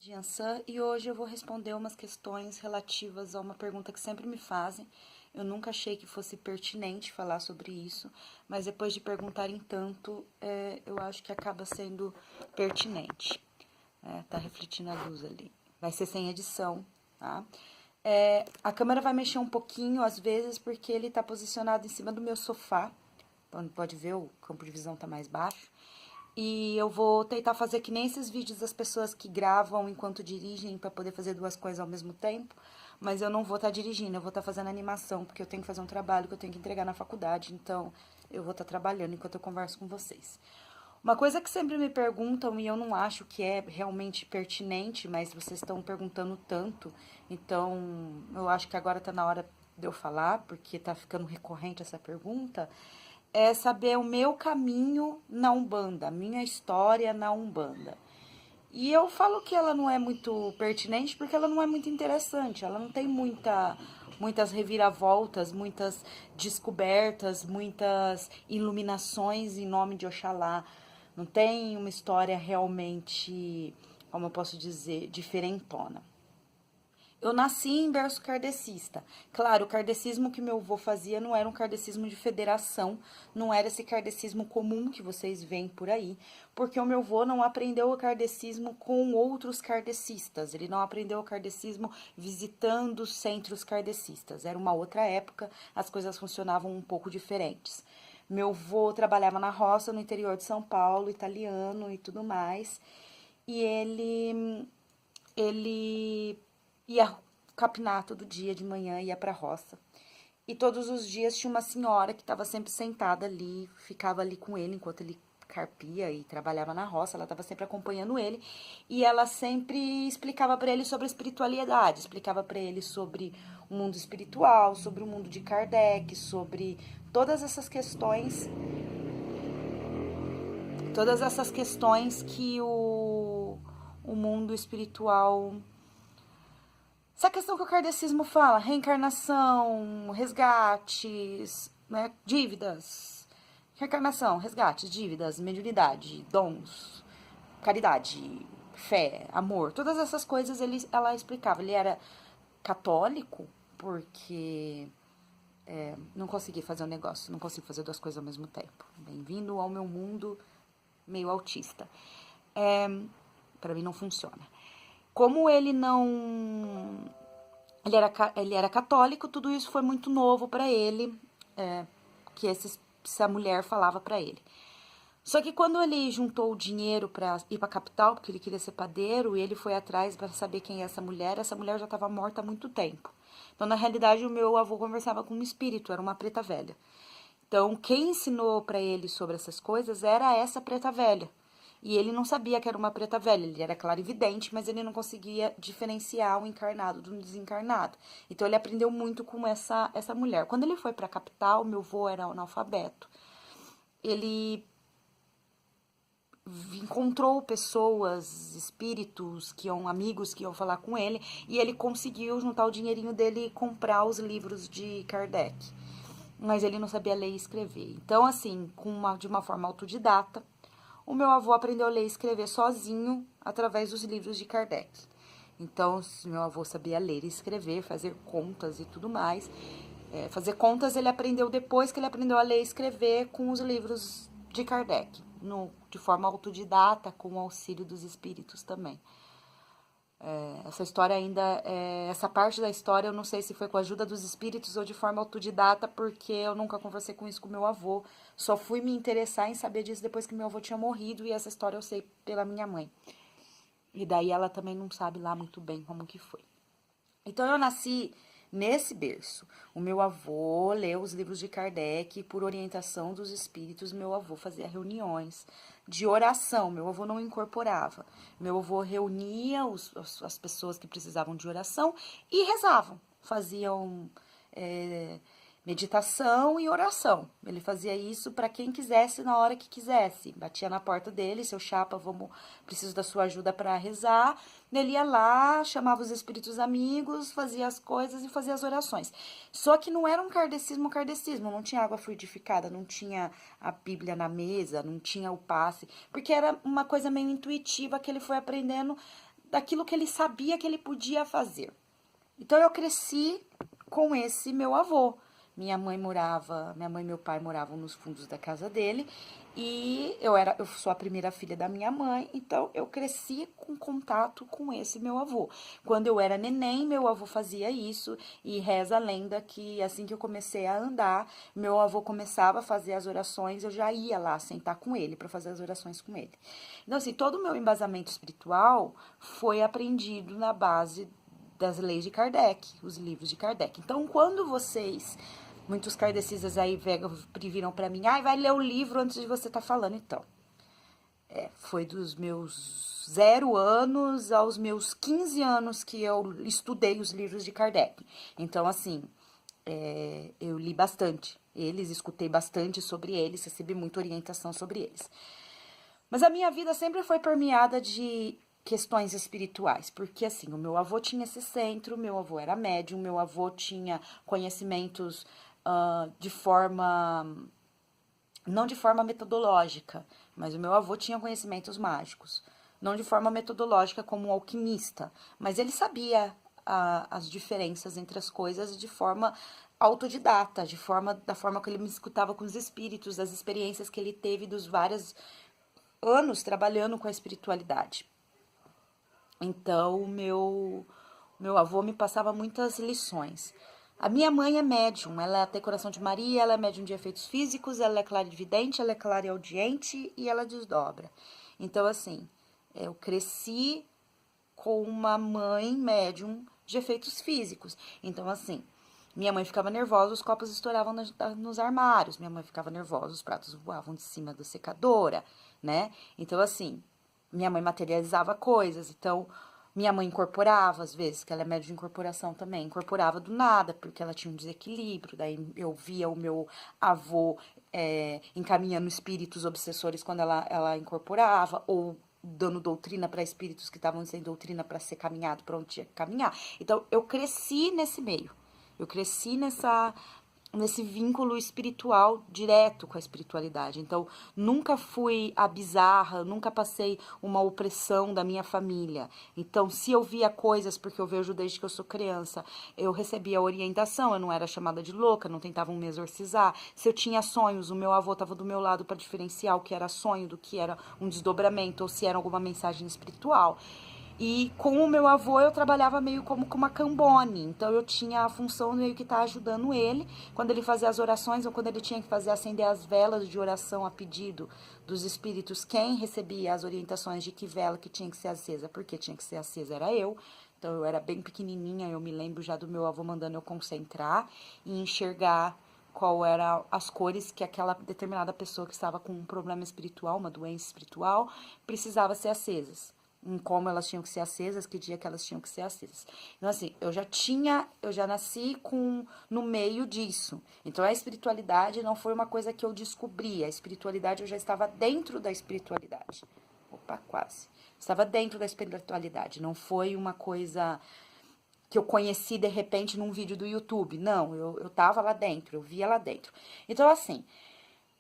Jansan, e hoje eu vou responder umas questões relativas a uma pergunta que sempre me fazem. Eu nunca achei que fosse pertinente falar sobre isso, mas depois de perguntarem tanto, eu acho que acaba sendo pertinente. Tá refletindo a luz ali. Vai ser sem edição, tá? A câmera vai mexer um pouquinho às vezes porque ele tá posicionado em cima do meu sofá. Pode ver, o campo de visão tá mais baixo. E eu vou tentar fazer que nem esses vídeos das pessoas que gravam enquanto dirigem para poder fazer duas coisas ao mesmo tempo. Mas eu não vou estar dirigindo, eu vou estar fazendo animação, porque eu tenho que fazer um trabalho que eu tenho que entregar na faculdade. Então, eu vou estar trabalhando enquanto eu converso com vocês. Uma coisa que sempre me perguntam, e eu não acho que é realmente pertinente, mas vocês estão perguntando tanto, então eu acho que agora tá na hora de eu falar, porque tá ficando recorrente essa pergunta, é saber o meu caminho na Umbanda, a minha história na Umbanda. E eu falo que ela não é muito pertinente porque ela não é muito interessante, ela não tem muitas reviravoltas, muitas descobertas, muitas iluminações em nome de Oxalá. Não tem uma história realmente, como eu posso dizer, diferentona. Eu nasci em berço kardecista. Claro, o kardecismo que meu avô fazia não era um kardecismo de federação, não era esse kardecismo comum que vocês veem por aí, porque o meu avô não aprendeu o kardecismo com outros kardecistas, ele não aprendeu o kardecismo visitando centros kardecistas. Era uma outra época, as coisas funcionavam um pouco diferentes. Meu avô trabalhava na roça, no interior de São Paulo, italiano e tudo mais, e ele ia capinar todo dia de manhã, ia pra roça. E todos os dias tinha uma senhora que estava sempre sentada ali, ficava ali com ele enquanto ele carpia e trabalhava na roça, ela estava sempre acompanhando ele, e ela sempre explicava para ele sobre a espiritualidade, explicava para ele sobre o mundo espiritual, sobre o mundo de Kardec, sobre todas essas questões que o mundo espiritual. Essa questão que o kardecismo fala, reencarnação, resgates, né, dívidas, reencarnação, resgates, dívidas, mediunidade, dons, caridade, fé, amor, todas essas coisas ela explicava. Ele era católico porque não consegui fazer um negócio, não consigo fazer duas coisas ao mesmo tempo. Bem-vindo ao meu mundo meio autista. Para mim não funciona. Como ele não. Ele era católico, tudo isso foi muito novo para ele, que essa mulher falava para ele. Só que quando ele juntou o dinheiro para ir para a capital, porque ele queria ser padeiro, e ele foi atrás para saber quem é essa mulher já estava morta há muito tempo. Então, na realidade, o meu avô conversava com um espírito, era uma preta velha. Então, quem ensinou para ele sobre essas coisas era essa preta velha. E ele não sabia que era uma preta velha, ele era clarividente, mas ele não conseguia diferenciar o encarnado do desencarnado. Então ele aprendeu muito com essa mulher. Quando ele foi para a capital, meu avô era analfabeto. Ele encontrou pessoas, espíritos, amigos que iam falar com ele, e ele conseguiu juntar o dinheirinho dele e comprar os livros de Kardec. Mas ele não sabia ler e escrever. Então, assim, de uma forma autodidata, o meu avô aprendeu a ler e escrever sozinho através dos livros de Kardec. Então, meu avô sabia ler e escrever, fazer contas e tudo mais. Fazer contas ele aprendeu depois que ele aprendeu a ler e escrever com os livros de Kardec, de forma autodidata, com o auxílio dos espíritos também. Essa história ainda, essa parte da história, eu não sei se foi com a ajuda dos espíritos ou de forma autodidata, porque eu nunca conversei com isso com meu avô. Só fui me interessar em saber disso depois que meu avô tinha morrido, e essa história eu sei pela minha mãe. E daí ela também não sabe lá muito bem como que foi. Então eu nasci nesse berço. O meu avô leu os livros de Kardec, por orientação dos espíritos, meu avô fazia reuniões de oração. Meu avô não incorporava. Meu avô reunia as pessoas que precisavam de oração e rezavam. Faziam meditação e oração. Ele fazia isso para quem quisesse na hora que quisesse. Batia na porta dele, seu chapa, preciso da sua ajuda para rezar. Ele ia lá, chamava os espíritos amigos, fazia as coisas e fazia as orações. Só que não era um kardecismo, não tinha água fluidificada, não tinha a Bíblia na mesa, não tinha o passe, porque era uma coisa meio intuitiva que ele foi aprendendo daquilo que ele sabia que ele podia fazer. Então eu cresci com esse meu avô. Minha mãe e meu pai moravam nos fundos da casa dele e eu sou a primeira filha da minha mãe, então eu cresci com contato com esse meu avô. Quando eu era neném, meu avô fazia isso e reza a lenda que assim que eu comecei a andar, meu avô começava a fazer as orações, eu já ia lá sentar com ele para fazer as orações com ele. Então assim, todo o meu embasamento espiritual foi aprendido na base das leis de Kardec, os livros de Kardec. Então, quando muitos kardecistas aí viram para mim, vai ler o livro antes de você estar falando, então. Foi dos meus 0 anos aos meus 15 anos que eu estudei os livros de Kardec. Então, assim, eu li bastante eles, escutei bastante sobre eles, recebi muita orientação sobre eles. Mas a minha vida sempre foi permeada de questões espirituais, porque assim, o meu avô tinha esse centro, meu avô era médium, meu avô tinha conhecimentos não de forma metodológica, mas o meu avô tinha conhecimentos mágicos, não de forma metodológica como um alquimista, mas ele sabia as diferenças entre as coisas de forma autodidata, da forma que ele me escutava com os espíritos, das experiências que ele teve dos vários anos trabalhando com a espiritualidade. Então, meu avô me passava muitas lições. A minha mãe é médium, ela tem coração de Maria, ela é médium de efeitos físicos, ela é clarividente, ela é clareaudiente e ela desdobra. Então, assim, eu cresci com uma mãe médium de efeitos físicos. Então, assim, minha mãe ficava nervosa, os copos estouravam nos armários. Minha mãe ficava nervosa, os pratos voavam de cima da secadora, né? Então, assim, minha mãe materializava coisas. Então, minha mãe incorporava, às vezes, que ela é médium de incorporação também, incorporava do nada, porque ela tinha um desequilíbrio. Daí eu via o meu avô encaminhando espíritos obsessores quando ela incorporava, ou dando doutrina para espíritos que estavam sem doutrina para ser caminhado para onde tinha que caminhar. Então, eu cresci nesse meio. Eu cresci nesse vínculo espiritual direto com a espiritualidade. Então, nunca fui a bizarra, nunca passei uma opressão da minha família. Então, se eu via coisas, porque eu vejo desde que eu sou criança, eu recebia orientação, eu não era chamada de louca, não tentavam me exorcizar. Se eu tinha sonhos, o meu avô estava do meu lado para diferenciar o que era sonho do que era um desdobramento ou se era alguma mensagem espiritual. E com o meu avô eu trabalhava meio como com uma cambone, então eu tinha a função meio que estar ajudando ele, quando ele fazia as orações ou quando ele tinha que fazer acender as velas de oração a pedido dos espíritos, quem recebia as orientações de que vela que tinha que ser acesa, porque tinha que ser acesa era eu. Então eu era bem pequenininha, eu me lembro já do meu avô mandando eu concentrar e enxergar qual eram as cores que aquela determinada pessoa que estava com um problema espiritual, uma doença espiritual, precisava ser acesas. Em como elas tinham que ser acesas, que dia que elas tinham que ser acesas. Então, assim, eu já nasci no meio disso. Então, a espiritualidade não foi uma coisa que eu descobri. A espiritualidade, eu já estava dentro da espiritualidade. Opa, quase. Estava dentro da espiritualidade. Não foi uma coisa que eu conheci, de repente, num vídeo do YouTube. Não, eu estava lá dentro, eu via lá dentro. Então, assim,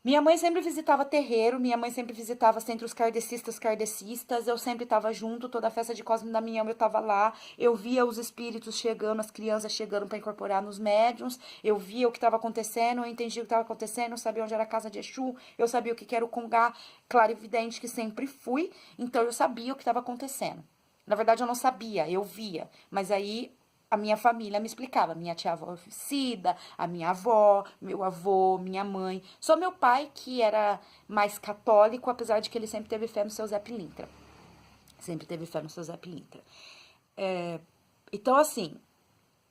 minha mãe sempre visitava terreiro, minha mãe sempre visitava centros kardecistas, eu sempre estava junto, toda festa de Cosme e Damião eu estava lá, eu via os espíritos chegando, as crianças chegando para incorporar nos médiuns, eu via o que estava acontecendo, eu entendia o que estava acontecendo, eu sabia onde era a casa de Exu, eu sabia o que era o Congá, clarividente que sempre fui, então eu sabia o que estava acontecendo. Na verdade eu não sabia, eu via, mas aí a minha família me explicava, minha tia-avó Cida, a minha avó, meu avô, minha mãe. Só meu pai, que era mais católico, apesar de que ele sempre teve fé no seu Zé Pilintra. Sempre teve fé no seu Zé Pilintra. Então, assim,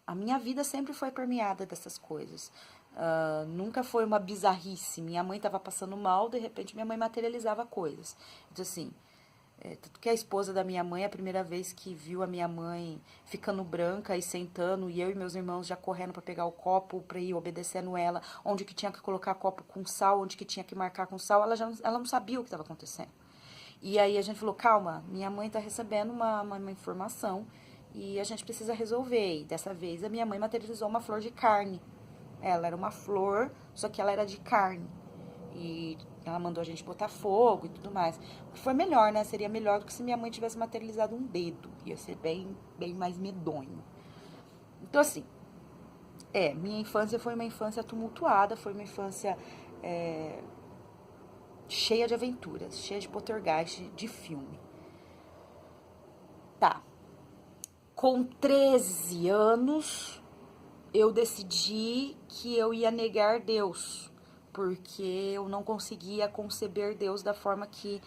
a minha vida sempre foi permeada dessas coisas. Nunca foi uma bizarrice. Minha mãe estava passando mal, de repente minha mãe materializava coisas. Então, assim, tanto que a esposa da minha mãe, a primeira vez que viu a minha mãe ficando branca e sentando, e eu e meus irmãos já correndo para pegar o copo, para ir obedecendo ela, onde que tinha que colocar copo com sal, onde que tinha que marcar com sal, ela não sabia o que estava acontecendo. E aí a gente falou, calma, minha mãe está recebendo uma informação e a gente precisa resolver. E dessa vez a minha mãe materializou uma flor de carne. Ela era uma flor, só que ela era de carne. E porque ela mandou a gente botar fogo e tudo mais. O que foi melhor, né? Seria melhor do que se minha mãe tivesse materializado um dedo. Ia ser bem, bem mais medonho. Então, assim, minha infância foi uma infância tumultuada, foi uma infância cheia de aventuras, cheia de poltergeist, de filme. Tá. Com 13 anos, eu decidi que eu ia negar Deus, porque eu não conseguia conceber Deus da forma que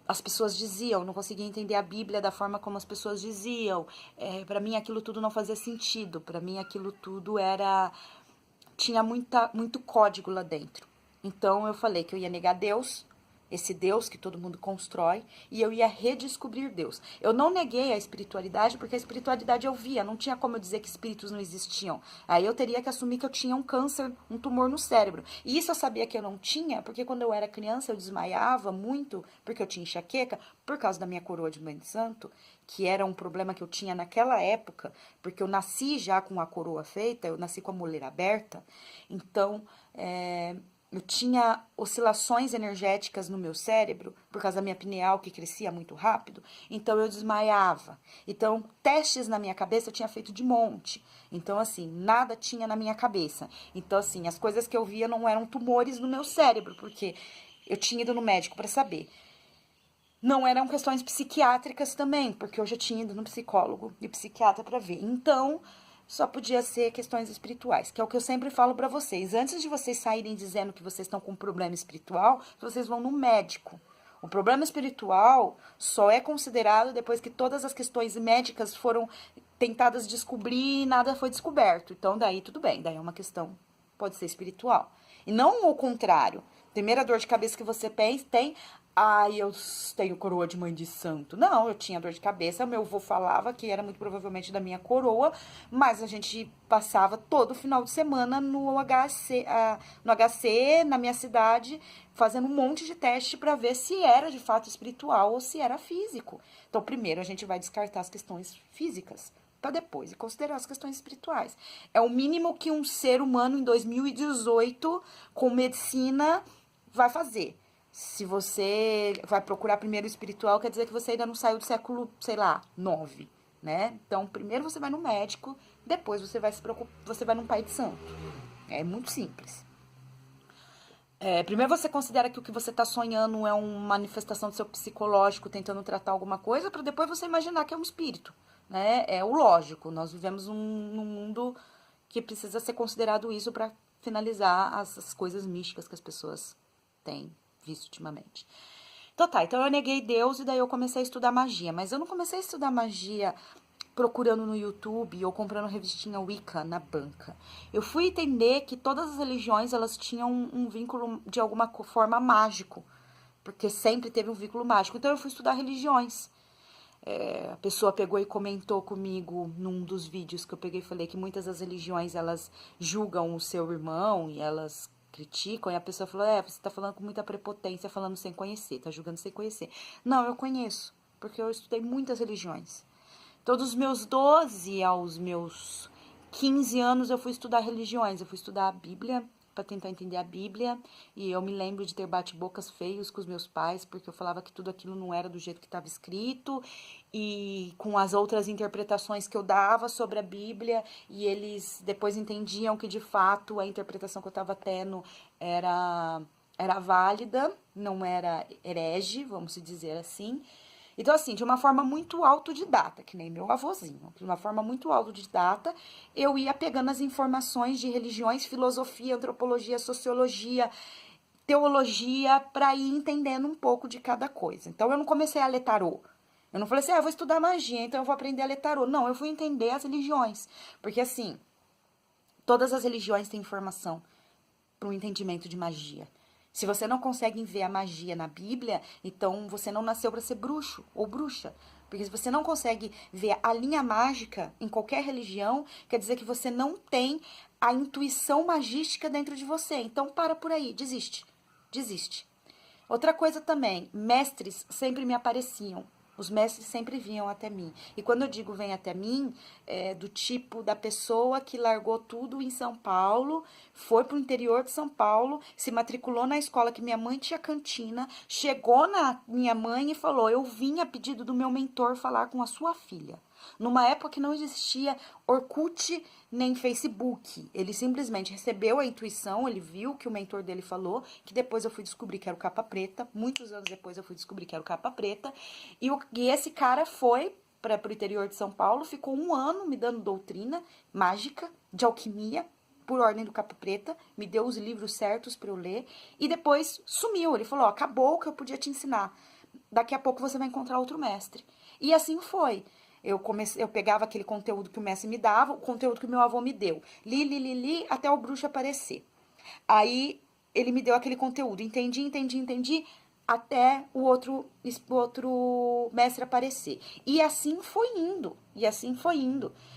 as pessoas diziam, não conseguia entender a Bíblia da forma como as pessoas diziam. Para mim aquilo tudo não fazia sentido, para mim aquilo tudo tinha muito código lá dentro. Então eu falei que eu ia negar Deus, esse Deus que todo mundo constrói, e eu ia redescobrir Deus. Eu não neguei a espiritualidade, porque a espiritualidade eu via, não tinha como eu dizer que espíritos não existiam. Aí eu teria que assumir que eu tinha um câncer, um tumor no cérebro. E isso eu sabia que eu não tinha, porque quando eu era criança eu desmaiava muito, porque eu tinha enxaqueca, por causa da minha coroa de mãe de santo, que era um problema que eu tinha naquela época, porque eu nasci já com a coroa feita, eu nasci com a moleira aberta, então eu tinha oscilações energéticas no meu cérebro, por causa da minha pineal que crescia muito rápido, então eu desmaiava. Então, testes na minha cabeça eu tinha feito de monte. Então, assim, nada tinha na minha cabeça. Então, assim, as coisas que eu via não eram tumores no meu cérebro, porque eu tinha ido no médico para saber. Não eram questões psiquiátricas também, porque eu já tinha ido no psicólogo e psiquiatra para ver. Então, só podia ser questões espirituais, que é o que eu sempre falo para vocês. Antes de vocês saírem dizendo que vocês estão com um problema espiritual, vocês vão no médico. O problema espiritual só é considerado depois que todas as questões médicas foram tentadas descobrir e nada foi descoberto. Então, daí tudo bem, daí é uma questão, pode ser espiritual. E não o contrário. Primeira dor de cabeça que você tem, eu tenho coroa de mãe de santo. Não, eu tinha dor de cabeça, meu avô falava que era muito provavelmente da minha coroa, mas a gente passava todo final de semana no HC, na minha cidade, fazendo um monte de teste para ver se era de fato espiritual ou se era físico. Então, primeiro a gente vai descartar as questões físicas, para depois considerar as questões espirituais. É o mínimo que um ser humano em 2018, com medicina, vai fazer. Se você vai procurar primeiro o espiritual, quer dizer que você ainda não saiu do século, sei lá, 9, né? Então, primeiro você vai no médico, depois você vai você vai num pai de santo. É muito simples. Primeiro você considera que o que você está sonhando é uma manifestação do seu psicológico tentando tratar alguma coisa, para depois você imaginar que é um espírito, né? É o lógico. Nós vivemos num mundo que precisa ser considerado isso para finalizar as coisas místicas que as pessoas têm visto ultimamente. Então eu neguei Deus e daí eu comecei a estudar magia. Mas eu não comecei a estudar magia procurando no YouTube ou comprando revistinha Wicca na banca. Eu fui entender que todas as religiões, elas tinham um vínculo de alguma forma mágico. Porque sempre teve um vínculo mágico. Então eu fui estudar religiões. A pessoa pegou e comentou comigo num dos vídeos que eu peguei e falei que muitas das religiões, elas julgam o seu irmão e elas criticam, e a pessoa falou, você tá falando com muita prepotência, falando sem conhecer, tá julgando sem conhecer. Não, eu conheço, porque eu estudei muitas religiões. Todos os meus 12 aos meus 15 anos eu fui estudar religiões, eu fui estudar a Bíblia, para tentar entender a Bíblia, e eu me lembro de ter bate-bocas feios com os meus pais, porque eu falava que tudo aquilo não era do jeito que estava escrito, e com as outras interpretações que eu dava sobre a Bíblia, e eles depois entendiam que, de fato, a interpretação que eu estava tendo era válida, não era herege, vamos dizer assim. Então, assim, de uma forma muito autodidata, que nem meu avôzinho, de uma forma muito autodidata, eu ia pegando as informações de religiões, filosofia, antropologia, sociologia, teologia, para ir entendendo um pouco de cada coisa. Então, eu não comecei a ler tarô. Eu não falei assim, eu vou estudar magia, então eu vou aprender a ler tarô. Não, eu fui entender as religiões. Porque, assim, todas as religiões têm informação para o entendimento de magia. Se você não consegue ver a magia na Bíblia, então você não nasceu para ser bruxo ou bruxa. Porque se você não consegue ver a linha mágica em qualquer religião, quer dizer que você não tem a intuição magística dentro de você. Então, para por aí, desiste. Desiste. Outra coisa também, mestres sempre me apareciam. Os mestres sempre vinham até mim. E quando eu digo vem até mim, é do tipo da pessoa que largou tudo em São Paulo, foi pro interior de São Paulo, se matriculou na escola que minha mãe tinha cantina, chegou na minha mãe e falou: eu vim a pedido do meu mentor falar com a sua filha. Numa época que não existia Orkut nem Facebook. Ele simplesmente recebeu a intuição, ele viu que o mentor dele falou, que depois eu fui descobrir que era o Capa Preta. Muitos anos depois eu fui descobrir que era o Capa Preta. E esse cara foi para o interior de São Paulo, ficou 1 ano me dando doutrina mágica de alquimia, por ordem do Capa Preta, me deu os livros certos para eu ler, e depois sumiu. Ele falou: acabou o que eu podia te ensinar. Daqui a pouco você vai encontrar outro mestre. E assim foi. Eu pegava aquele conteúdo que o mestre me dava, o conteúdo que o meu avô me deu. Li, até o bruxo aparecer. Aí ele me deu aquele conteúdo. Entendi, até o outro mestre aparecer. E assim foi indo.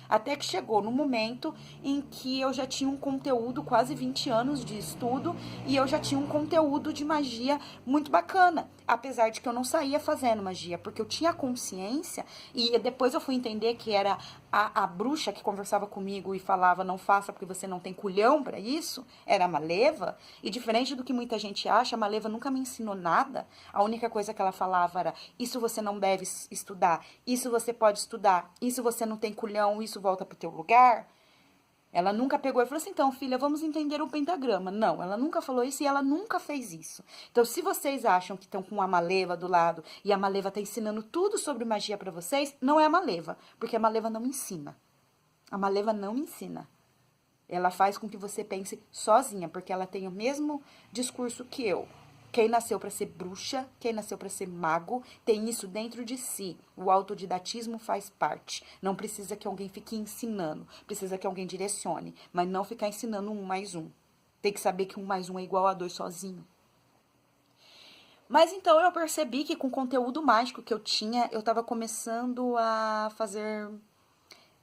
Até que chegou no momento em que eu já tinha um conteúdo, quase 20 anos de estudo, e eu já tinha um conteúdo de magia muito bacana. Apesar de que eu não saía fazendo magia, porque eu tinha consciência, e depois eu fui entender que era a bruxa que conversava comigo e falava: não faça porque você não tem culhão para isso, era a Maleva. E diferente do que muita gente acha, a Maleva nunca me ensinou nada. A única coisa que ela falava era: isso você não deve estudar, isso você pode estudar, isso você não tem culhão, isso volta pro teu lugar. Ela nunca pegou e falou assim: então, filha, vamos entender o pentagrama. Não, ela nunca falou isso e ela nunca fez isso. Então, se vocês acham que estão com a Maleva do lado e a Maleva tá ensinando tudo sobre magia para vocês, não é a Maleva, porque a Maleva não ensina. A Maleva não ensina. Ela faz com que você pense sozinha, porque ela tem o mesmo discurso que eu. Quem nasceu para ser bruxa, quem nasceu para ser mago, tem isso dentro de si. O autodidatismo faz parte. Não precisa que alguém fique ensinando, precisa que alguém direcione, mas não ficar ensinando 1 mais 1. Tem que saber que 1 mais 1 é igual a 2 sozinho. Mas então eu percebi que com o conteúdo mágico que eu tinha, eu estava começando a fazer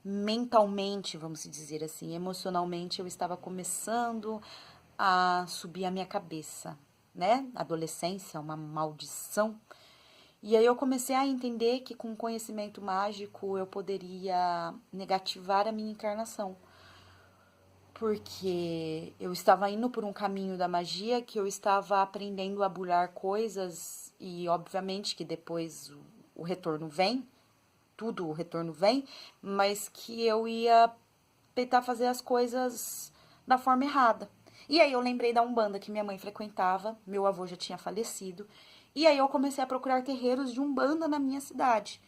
mentalmente, vamos dizer assim, emocionalmente, eu estava começando a subir a minha cabeça, né? Adolescência, uma maldição. E aí eu comecei a entender que com conhecimento mágico eu poderia negativar a minha encarnação. Porque eu estava indo por um caminho da magia, que eu estava aprendendo a burlar coisas e obviamente que depois o retorno vem, tudo o retorno vem, mas que eu ia tentar fazer as coisas da forma errada. E aí eu lembrei da Umbanda que minha mãe frequentava, meu avô já tinha falecido, e aí eu comecei a procurar terreiros de Umbanda na minha cidade.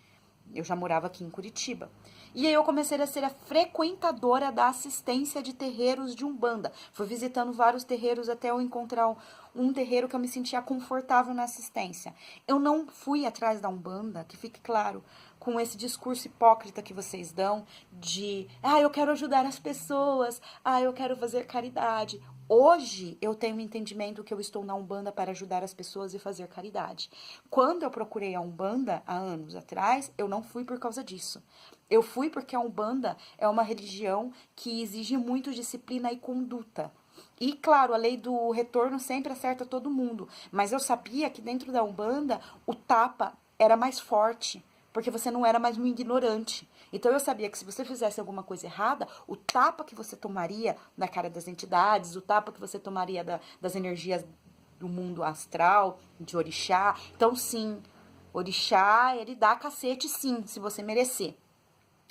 Eu já morava aqui em Curitiba. E aí eu comecei a ser a frequentadora da assistência de terreiros de Umbanda. Fui visitando vários terreiros até eu encontrar um terreiro que eu me sentia confortável na assistência. Eu não fui atrás da Umbanda, que fique claro, com esse discurso hipócrita que vocês dão de: eu quero ajudar as pessoas, eu quero fazer caridade. Hoje eu tenho um entendimento que eu estou na Umbanda para ajudar as pessoas e fazer caridade. Quando eu procurei a Umbanda, há anos atrás, eu não fui por causa disso. Eu fui porque a Umbanda é uma religião que exige muito disciplina e conduta. E, claro, a lei do retorno sempre acerta todo mundo. Mas eu sabia que dentro da Umbanda o tapa era mais forte, porque você não era mais um ignorante. Então eu sabia que se você fizesse alguma coisa errada, o tapa que você tomaria na cara das entidades, o tapa que você tomaria das energias do mundo astral, de orixá. Então sim, orixá, ele dá cacete sim, se você merecer.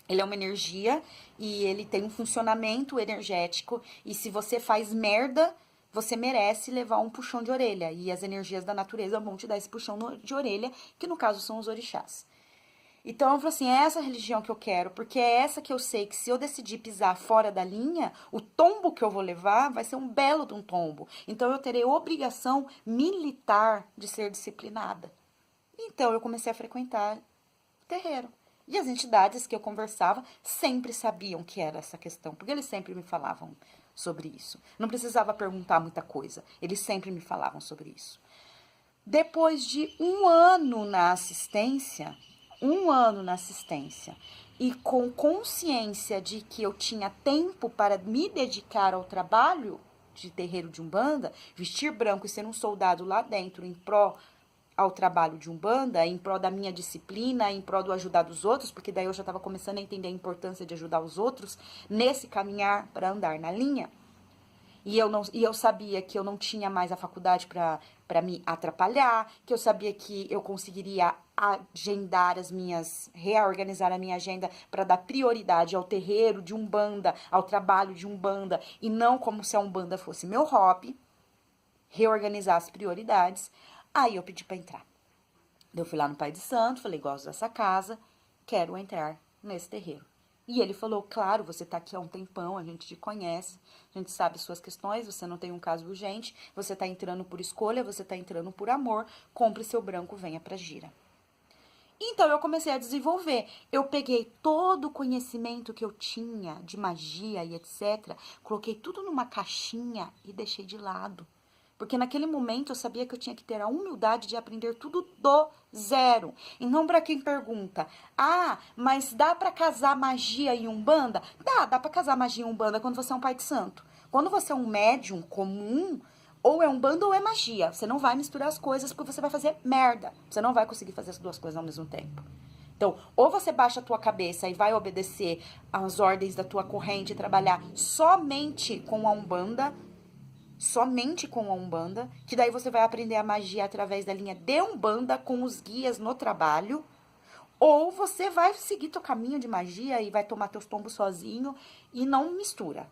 Ele é uma energia e ele tem um funcionamento energético, e se você faz merda, você merece levar um puxão de orelha. E as energias da natureza vão te dar esse puxão de orelha, que no caso são os orixás. Então eu falei assim: é essa religião que eu quero, porque é essa que eu sei que se eu decidir pisar fora da linha, o tombo que eu vou levar vai ser um belo de um tombo. Então eu terei obrigação militar de ser disciplinada. Então eu comecei a frequentar o terreiro. E as entidades que eu conversava sempre sabiam que era essa questão, porque eles sempre me falavam sobre isso. Não precisava perguntar muita coisa, eles sempre me falavam sobre isso. Depois de 1 ano na assistência, e com consciência de que eu tinha tempo para me dedicar ao trabalho de terreiro de Umbanda, vestir branco e ser um soldado lá dentro em pró ao trabalho de Umbanda, em prol da minha disciplina, em prol do ajudar dos outros, porque daí eu já estava começando a entender a importância de ajudar os outros nesse caminhar para andar na linha. E eu sabia que eu não tinha mais a faculdade para me atrapalhar, que eu sabia que eu conseguiria reorganizar a minha agenda para dar prioridade ao terreiro de Umbanda, ao trabalho de Umbanda, e não como se a Umbanda fosse meu hobby, reorganizar as prioridades. Aí eu pedi para entrar. Eu fui lá no Pai de Santo, falei, gosto dessa casa, quero entrar nesse terreiro. E ele falou, claro, você tá aqui há um tempão, a gente te conhece, a gente sabe suas questões, você não tem um caso urgente, você tá entrando por escolha, você tá entrando por amor, compre seu branco, venha pra gira. Então eu comecei a desenvolver. Eu peguei todo o conhecimento que eu tinha de magia e etc, coloquei tudo numa caixinha e deixei de lado. Porque naquele momento eu sabia que eu tinha que ter a humildade de aprender tudo do zero. Então, para quem pergunta, mas dá para casar magia e Umbanda? Dá para casar magia e Umbanda quando você é um pai de santo. Quando você é um médium comum, ou é Umbanda ou é magia. Você não vai misturar as coisas porque você vai fazer merda. Você não vai conseguir fazer as duas coisas ao mesmo tempo. Então, ou você baixa a tua cabeça e vai obedecer às ordens da tua corrente e trabalhar somente com a Umbanda, que daí você vai aprender a magia através da linha de Umbanda com os guias no trabalho, ou você vai seguir teu caminho de magia e vai tomar teus tombos sozinho e não mistura.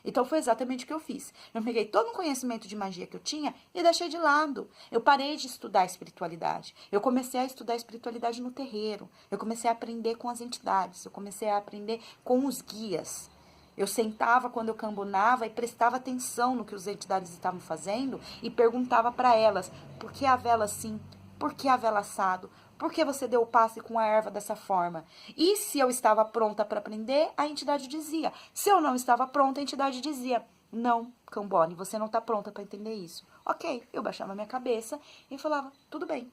Então foi exatamente o que eu fiz. Eu peguei todo o conhecimento de magia que eu tinha e deixei de lado. Eu parei de estudar espiritualidade. Eu comecei a estudar espiritualidade no terreiro. Eu comecei a aprender com as entidades. Eu comecei a aprender com os guias. Eu sentava quando eu cambonava e prestava atenção no que as entidades estavam fazendo e perguntava para elas, por que a vela assim? Por que a vela assado? Por que você deu o passe com a erva dessa forma? E se eu estava pronta para aprender, a entidade dizia. Se eu não estava pronta, a entidade dizia, não, Cambone, você não está pronta para entender isso. Ok, eu baixava minha cabeça e falava, tudo bem.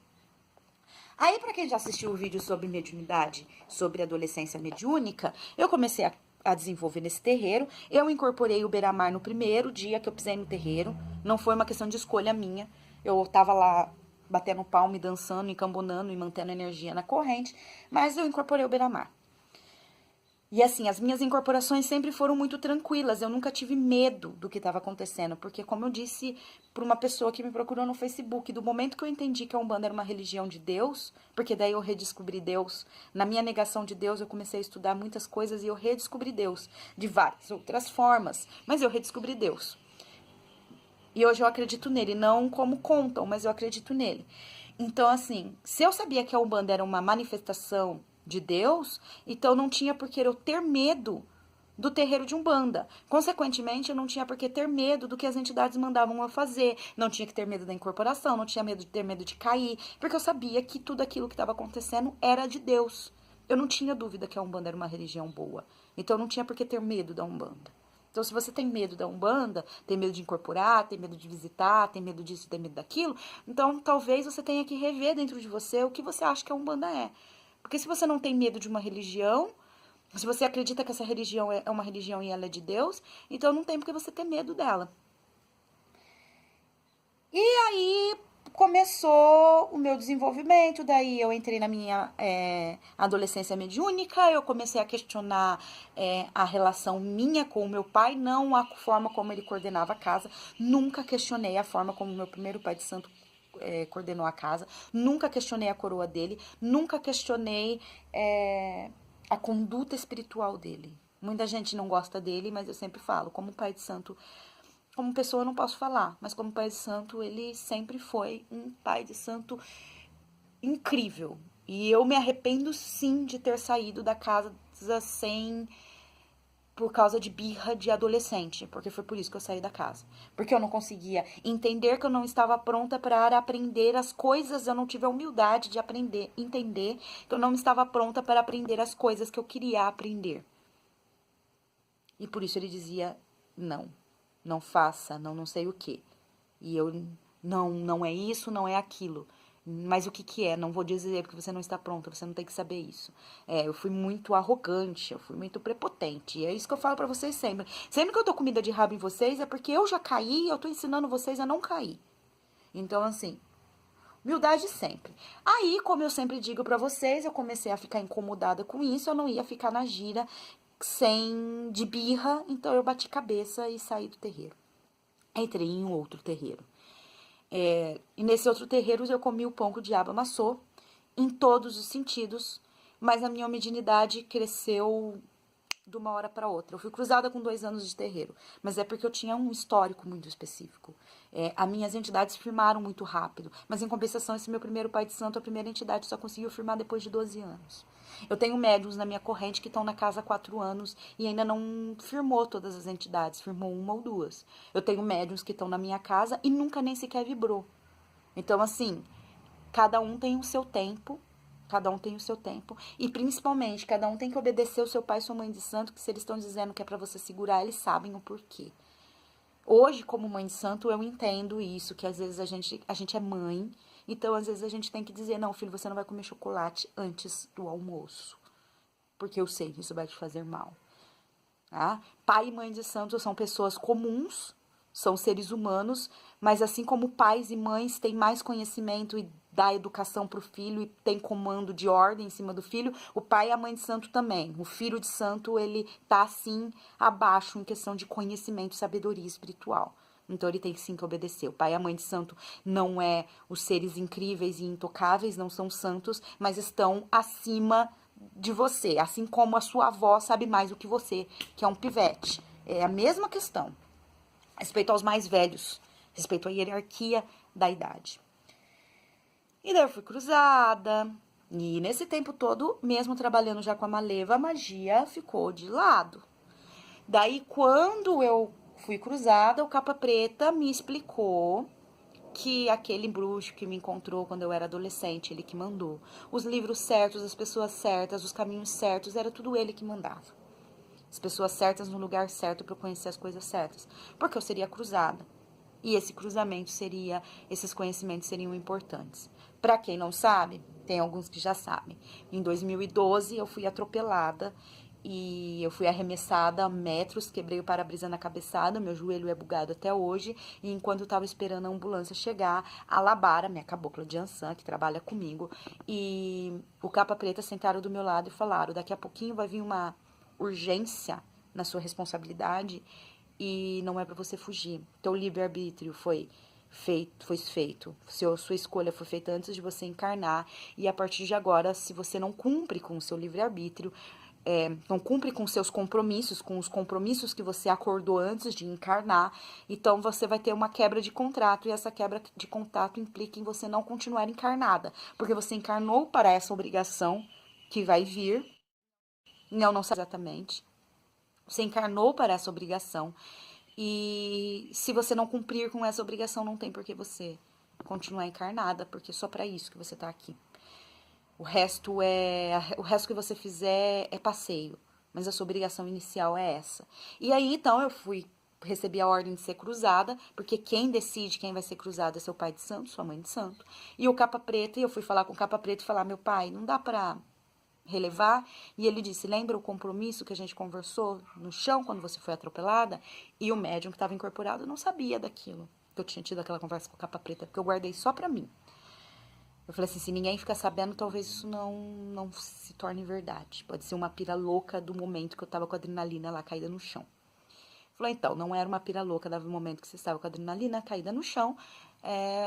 Aí, para quem já assistiu o vídeo sobre mediunidade, sobre adolescência mediúnica, eu comecei a desenvolver nesse terreiro. Eu incorporei o Beira-Mar no primeiro dia que eu pisei no terreiro. Não foi uma questão de escolha minha. Eu tava lá batendo palma e dançando, encambonando e mantendo energia na corrente, mas eu incorporei o Beira-Mar. E assim, as minhas incorporações sempre foram muito tranquilas, eu nunca tive medo do que estava acontecendo, porque como eu disse para uma pessoa que me procurou no Facebook, do momento que eu entendi que a Umbanda era uma religião de Deus, porque daí eu redescobri Deus, na minha negação de Deus eu comecei a estudar muitas coisas e eu redescobri Deus, de várias outras formas, mas eu redescobri Deus. E hoje eu acredito nele, não como contam, mas eu acredito nele. Então assim, se eu sabia que a Umbanda era uma manifestação de Deus, então não tinha por que eu ter medo do terreiro de Umbanda. Consequentemente, eu não tinha por que ter medo do que as entidades mandavam eu fazer, não tinha que ter medo da incorporação, não tinha medo de ter medo de cair, porque eu sabia que tudo aquilo que estava acontecendo era de Deus. Eu não tinha dúvida que a Umbanda era uma religião boa, então eu não tinha por que ter medo da Umbanda. Então, se você tem medo da Umbanda, tem medo de incorporar, tem medo de visitar, tem medo disso, tem medo daquilo, então talvez você tenha que rever dentro de você o que você acha que a Umbanda é. Porque se você não tem medo de uma religião, se você acredita que essa religião é uma religião e ela é de Deus, então não tem porque você ter medo dela. E aí começou o meu desenvolvimento, daí eu entrei na minha adolescência mediúnica, eu comecei a questionar a relação minha com o meu pai, não a forma como ele coordenava a casa, nunca questionei a forma como o meu primeiro pai de santo coordenou a casa, nunca questionei a coroa dele, nunca questionei a conduta espiritual dele. Muita gente não gosta dele, mas eu sempre falo, como pai de santo, como pessoa eu não posso falar, mas como pai de santo, ele sempre foi um pai de santo incrível. E eu me arrependo sim de ter saído da casa sem... por causa de birra de adolescente, porque foi por isso que eu saí da casa. Porque eu não conseguia entender que eu não estava pronta para aprender as coisas, eu não tive a humildade de aprender, entender que eu não estava pronta para aprender as coisas que eu queria aprender. E por isso ele dizia, não faça, não sei o quê. E eu, não é isso, não é aquilo. Mas o que é? Não vou dizer porque você não está pronta, você não tem que saber isso. Eu fui muito arrogante, eu fui muito prepotente. E é isso que eu falo pra vocês sempre. Sempre que eu dou comida de rabo em vocês, é porque eu já caí e eu tô ensinando vocês a não cair. Então, assim, Humildade sempre. Aí, como eu sempre digo pra vocês, eu comecei a ficar incomodada com isso, eu não ia ficar na gira de birra, então eu bati cabeça e saí do terreiro. Entrei em um outro terreiro. E nesse outro terreiro eu comi o pão que o diabo amassou, em todos os sentidos, mas a minha mediunidade cresceu de uma hora para outra. Eu fui cruzada com 2 anos de terreiro, mas é porque eu tinha um histórico muito específico. As minhas entidades firmaram muito rápido, mas em compensação, esse meu primeiro pai de santo, a primeira entidade só conseguiu firmar depois de 12 anos. Eu tenho médiuns na minha corrente que estão na casa há 4 anos e ainda não firmou todas as entidades, firmou uma ou duas. Eu tenho médiuns que estão na minha casa e nunca nem sequer vibrou. Então, assim, cada um tem o seu tempo. Cada um tem o seu tempo. E, principalmente, cada um tem que obedecer o seu pai e sua mãe de santo, que se eles estão dizendo que é pra você segurar, eles sabem o porquê. Hoje, como mãe de santo, eu entendo isso, que às vezes a gente é mãe, então às vezes a gente tem que dizer, não, filho, você não vai comer chocolate antes do almoço, porque eu sei que isso vai te fazer mal. Tá? Pai e mãe de santo são pessoas comuns, são seres humanos, mas assim como pais e mães têm mais conhecimento e dá educação para o filho e tem comando de ordem em cima do filho, o pai e a mãe de santo também. O filho de santo, ele tá assim abaixo em questão de conhecimento e sabedoria espiritual. Então ele tem sim que obedecer. O pai e a mãe de santo não é os seres incríveis e intocáveis, não são santos, mas estão acima de você, assim como a sua avó sabe mais do que você, que é um pivete. É a mesma questão. Respeito aos mais velhos, respeito à hierarquia da idade. E daí eu fui cruzada, e nesse tempo todo, mesmo trabalhando já com a Maleva, a magia ficou de lado. Daí, quando eu fui cruzada, o Capa Preta me explicou que aquele bruxo que me encontrou quando eu era adolescente, ele que mandou. Os livros certos, as pessoas certas, os caminhos certos, era tudo ele que mandava. As pessoas certas no lugar certo para eu conhecer as coisas certas. Porque eu seria cruzada. E esse cruzamento seria, esses conhecimentos seriam importantes. Para quem não sabe, tem alguns que já sabem. Em 2012 eu fui atropelada e eu fui arremessada a metros, quebrei o para-brisa na cabeçada, meu joelho é bugado até hoje. E enquanto eu estava esperando a ambulância chegar, a Labara, minha cabocla de Ansan, que trabalha comigo, e o Capa Preta sentaram do meu lado e falaram, daqui a pouquinho vai vir uma urgência na sua responsabilidade e não é para você fugir. Então, o livre-arbítrio foi feito. Sua escolha foi feita antes de você encarnar e a partir de agora, se você não cumpre com o seu livre-arbítrio, não cumpre com seus compromissos, com os compromissos que você acordou antes de encarnar, então você vai ter uma quebra de contrato e essa quebra de contrato implica em você não continuar encarnada, porque você encarnou para essa obrigação que vai vir. Não sabe exatamente. Você encarnou para essa obrigação. E se você não cumprir com essa obrigação, não tem por que você continuar encarnada, porque é só para isso que você tá aqui. O resto que você fizer é passeio, mas a sua obrigação inicial é essa. E aí, então, recebi a ordem de ser cruzada, porque quem decide quem vai ser cruzado é seu pai de santo, sua mãe de santo. E o Capa Preta, e eu fui falar com o Capa Preta e falar, meu pai, não dá pra relevar, e ele disse, lembra o compromisso que a gente conversou no chão quando você foi atropelada? E o médium que estava incorporado não sabia daquilo, que eu tinha tido aquela conversa com o Capa Preta, porque eu guardei só pra mim. Eu falei assim, se ninguém ficar sabendo, talvez isso não se torne verdade. Pode ser uma pira louca do momento que eu tava com a adrenalina lá caída no chão. Falei, então, não era uma pira louca do momento que você estava com a adrenalina caída no chão,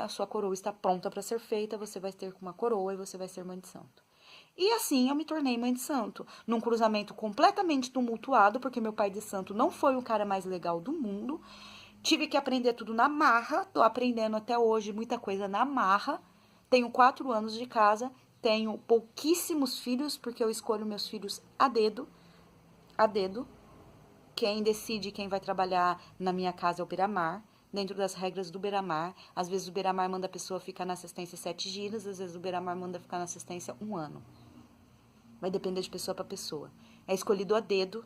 a sua coroa está pronta para ser feita, você vai ter uma coroa e você vai ser mãe de santo. E assim eu me tornei mãe de santo, num cruzamento completamente tumultuado, porque meu pai de santo não foi o cara mais legal do mundo. Tive que aprender tudo na marra, tô aprendendo até hoje muita coisa na marra. Tenho 4 anos de casa, tenho pouquíssimos filhos, porque eu escolho meus filhos a dedo, a dedo. Quem decide quem vai trabalhar na minha casa é o Beira-Mar, dentro das regras do Beira-Mar. Às vezes o Beira-Mar manda a pessoa ficar na assistência 7 dias, às vezes o Beira-Mar manda ficar na assistência 1 ano. Vai depender de pessoa para pessoa. É escolhido a dedo.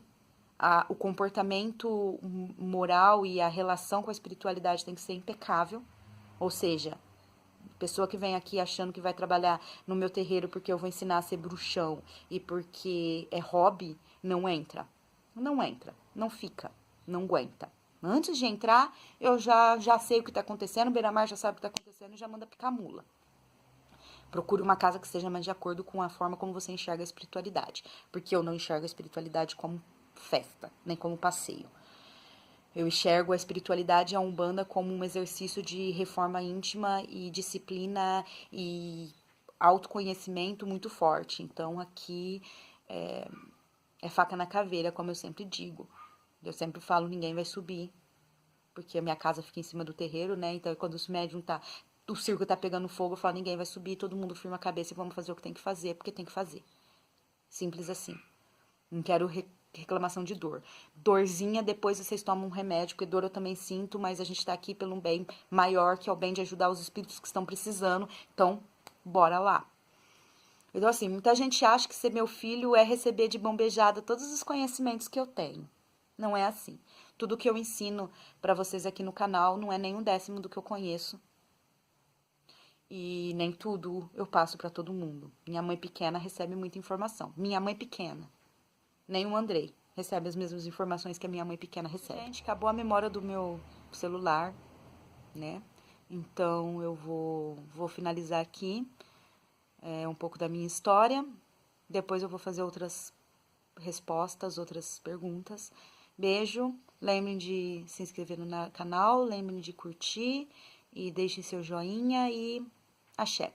O comportamento moral e a relação com a espiritualidade tem que ser impecável. Ou seja, pessoa que vem aqui achando que vai trabalhar no meu terreiro porque eu vou ensinar a ser bruxão e porque é hobby, não entra. Não entra, não fica, não aguenta. Antes de entrar, eu já sei o que está acontecendo, o Beira-Mar já sabe o que está acontecendo e já manda picar mula. Procure uma casa que seja mais de acordo com a forma como você enxerga a espiritualidade. Porque eu não enxergo a espiritualidade como festa, nem como passeio. Eu enxergo a espiritualidade e a Umbanda como um exercício de reforma íntima e disciplina e autoconhecimento muito forte. Então, aqui é faca na caveira, como eu sempre digo. Eu sempre falo, ninguém vai subir, porque a minha casa fica em cima do terreiro, né? Então, quando os médium o circo tá pegando fogo, eu falo, ninguém vai subir, todo mundo firma a cabeça e vamos fazer o que tem que fazer, porque tem que fazer. Simples assim. Não quero reclamação de dor. Dorzinha, depois vocês tomam um remédio, porque dor eu também sinto, mas a gente tá aqui pelo bem maior, que é o bem de ajudar os espíritos que estão precisando. Então, bora lá. Então, assim, muita gente acha que ser meu filho é receber de mão beijada todos os conhecimentos que eu tenho. Não é assim. Tudo que eu ensino para vocês aqui no canal não é nem um décimo do que eu conheço. E nem tudo eu passo para todo mundo. Minha mãe pequena recebe muita informação. Minha mãe pequena. Nem o Andrei recebe as mesmas informações que a minha mãe pequena recebe. Gente, acabou a memória do meu celular, né? Então eu vou finalizar aqui um pouco da minha história. Depois eu vou fazer outras respostas, outras perguntas. Beijo. Lembrem de se inscrever no canal, lembrem de curtir e deixem seu joinha e axé.